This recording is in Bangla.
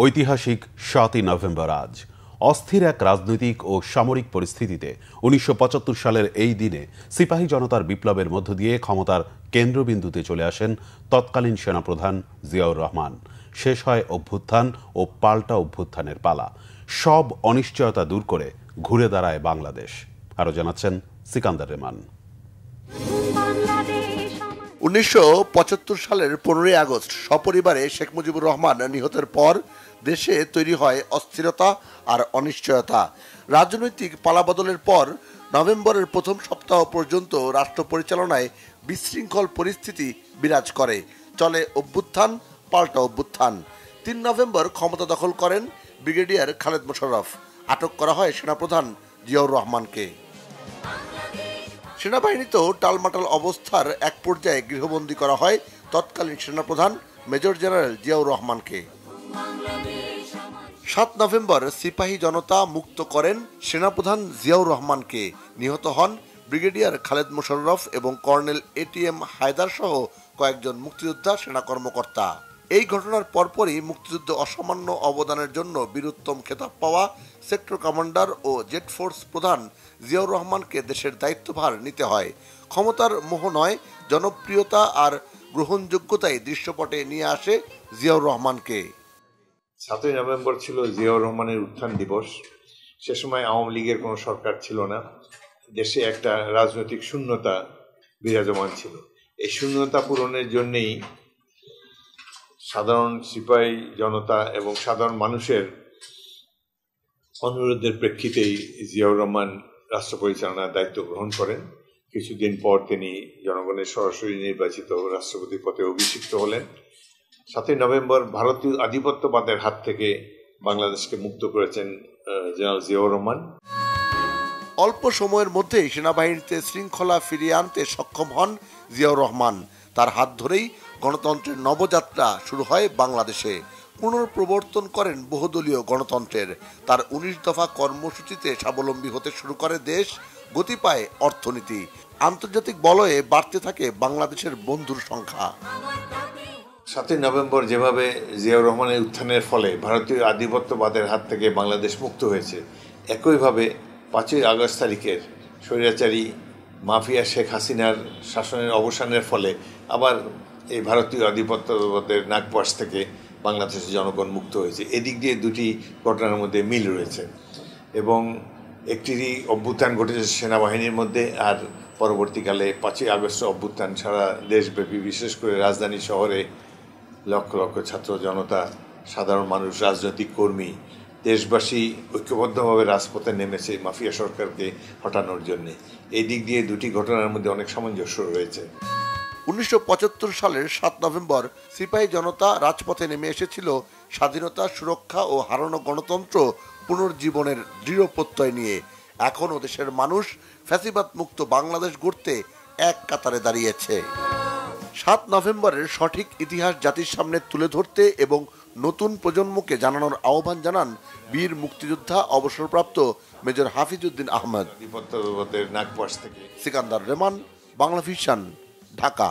ঐতিহাসিক ৭ই নভেম্বর আজ অস্থির এক রাজনৈতিক ও সামরিক পরিস্থিতিতে ১৯৭৫ সালের এই দিনে সিপাহী জনতার বিপ্লবের মধ্য দিয়ে ক্ষমতার কেন্দ্রবিন্দুতে চলে আসেন তৎকালীন সেনাপ্রধান জিয়াউর রহমান। শেষ হয় অভ্যুত্থান ও পাল্টা অভ্যুত্থানের পালা। সব অনিশ্চয়তা দূর করে ঘুরে দাঁড়ায় বাংলাদেশ। আরো জানাচ্ছেন সিকান্দার রেমান। ১৯৭৫ সালের ১৫ই আগস্ট সপরিবারে শেখ মুজিবুর রহমান নিহতের পর দেশে তৈরি হয় অস্থিরতা আর অনিশ্চয়তা। রাজনৈতিক পালাবদলের পর নভেম্বরের প্রথম সপ্তাহ পর্যন্ত রাষ্ট্র পরিচালনায় বিশৃঙ্খল পরিস্থিতি বিরাজ করে। চলে অভ্যুত্থান পাল্টা অভ্যুত্থান। ৩ নভেম্বর ক্ষমতা দখল করেন ব্রিগেডিয়ার খালেদ মোশাররফ। আটক করা হয় সেনাপ্রধান জিয়াউর রহমানকে। সেনাবাহিনীতেও টালমাটাল অবস্থার এক পর্যায়ে গৃহবন্দী করা হয় তৎকালীন সেনাপ্রধান মেজর জেনারেল জিয়াউর রহমানকে। ৭ নভেম্বর সিপাহী জনতা মুক্ত করেন সেনাপ্রধান জিয়াউর রহমানকে। নিহত হন ব্রিগেডিয়ার খালেদ মোশাররফ এবং কর্নেল ATM হায়দার সহ কয়েকজন মুক্তিযোদ্ধা সেনা কর্মকর্তা। এই ঘটনার পরপরই মুক্তিযুদ্ধে অসামান্য অবদানের জন্য বীরোত্তম খেতাব পাওয়া সেক্টর কমান্ডার ও জেট ফোর্স প্রধান জিয়াউর রহমানকে দেশের দায়িত্বভার নিতে হয়। ক্ষমতার মোহ নয়, জনপ্রিয়তা আর গ্রহণযোগ্যতাই দৃশ্যপটে নিয়ে আসে জিয়াউর রহমানকে। ৭ই নভেম্বর ছিল জিয়াউর রহমানের উত্থান দিবস। সে সময় আওয়ামী লীগের কোনো সরকার ছিল না। দেশে একটা রাজনৈতিক শূন্যতা বিরাজমান ছিল। এই শূন্যতা পূরণের জন্যেই সাধারণ সিপাহী জনতা এবং সাধারণ মানুষের অনুরোধের প্রেক্ষিতেই জিয়াউর রহমান রাষ্ট্র পরিচালনার দায়িত্ব গ্রহণ করেন। কিছুদিন পর তিনি জনগণের সরাসরি নির্বাচিত রাষ্ট্রপতি পদে অভিষিক্ত হলেন। ৭ই নভেম্বর ভারতীয় আধিপত্যবাদের হাত থেকে বাংলাদেশকে মুক্ত করেছেন জেনারেল জিয়াউর রহমান। অল্প সময়ের মধ্যেই সেনাবাহিনীতে শৃঙ্খলা ফিরিয়ে আনতে সক্ষম হন জিয়াউর রহমান। তার হাত ধরেই গণতন্ত্রের নবযাত্রা শুরু হয় বাংলাদেশে। পুনঃপ্রবর্তন করেন বহুদলীয় গণতন্ত্রের। তার ১৯ দফা কর্মসূচিতে স্বাবলম্বী হতে শুরু করে দেশ, গতি পায় অর্থনীতি। আন্তর্জাতিক বলয়ে বাড়তে থাকে বাংলাদেশের বন্ধুর সংখ্যা। ৭ই নভেম্বর যেভাবে জিয়াউর রহমানের উত্থানের ফলে ভারতীয় আধিপত্যবাদের হাত থেকে বাংলাদেশ মুক্ত হয়েছে, একইভাবে ৫ই আগস্ট তারিখের স্বৈরাচারী মাফিয়া শেখ হাসিনার শাসনের অবসানের ফলে আবার এই ভারতীয় আধিপত্যবাদের নাগপাশ থেকে বাংলাদেশের জনগণ মুক্ত হয়েছে। এদিক দিয়ে দুটি ঘটনার মধ্যে মিল রয়েছে এবং একটিরই অভ্যুত্থান ঘটেছে সেনাবাহিনীর মধ্যে, আর পরবর্তীকালে ৫ই আগস্ট অভ্যুত্থান সারা দেশব্যাপী, বিশেষ করে রাজধানী শহরে লক্ষ লক্ষ ছাত্র জনতা, সাধারণ মানুষ, রাজনৈতিক কর্মী, দেশবাসী ঐক্যবদ্ধভাবে রাজপথে নেমেছে মাফিয়া সরকারকে হটানোর জন্য। এই দিক দিয়ে দুটি ঘটনার মধ্যে অনেক সামঞ্জস্য রয়েছে। ১৯৭৫ সালের ৭ নভেম্বর সিপাহী জনতা রাজপথে নেমে এসেছিল স্বাধীনতা, সুরক্ষা ও হারানো গণতন্ত্র পুনর্জীবনের দৃঢ় প্রত্যয় নিয়ে। এখনও দেশের মানুষ ফ্যাসিবাদ মুক্ত বাংলাদেশ গড়তে এক কাতারে দাঁড়িয়েছে। ৭ নভেম্বরের সঠিক ইতিহাস জাতির সামনে তুলে ধরতে এবং নতুন প্রজন্মকে জানানোর আহ্বান জানান বীর মুক্তিযোদ্ধা অবসরপ্রাপ্ত মেজর হাফিজউদ্দিন আহমেদ। নাগপাশ থেকে সিকান্দার রেমান, বাংলা ভিশন, ঢাকা।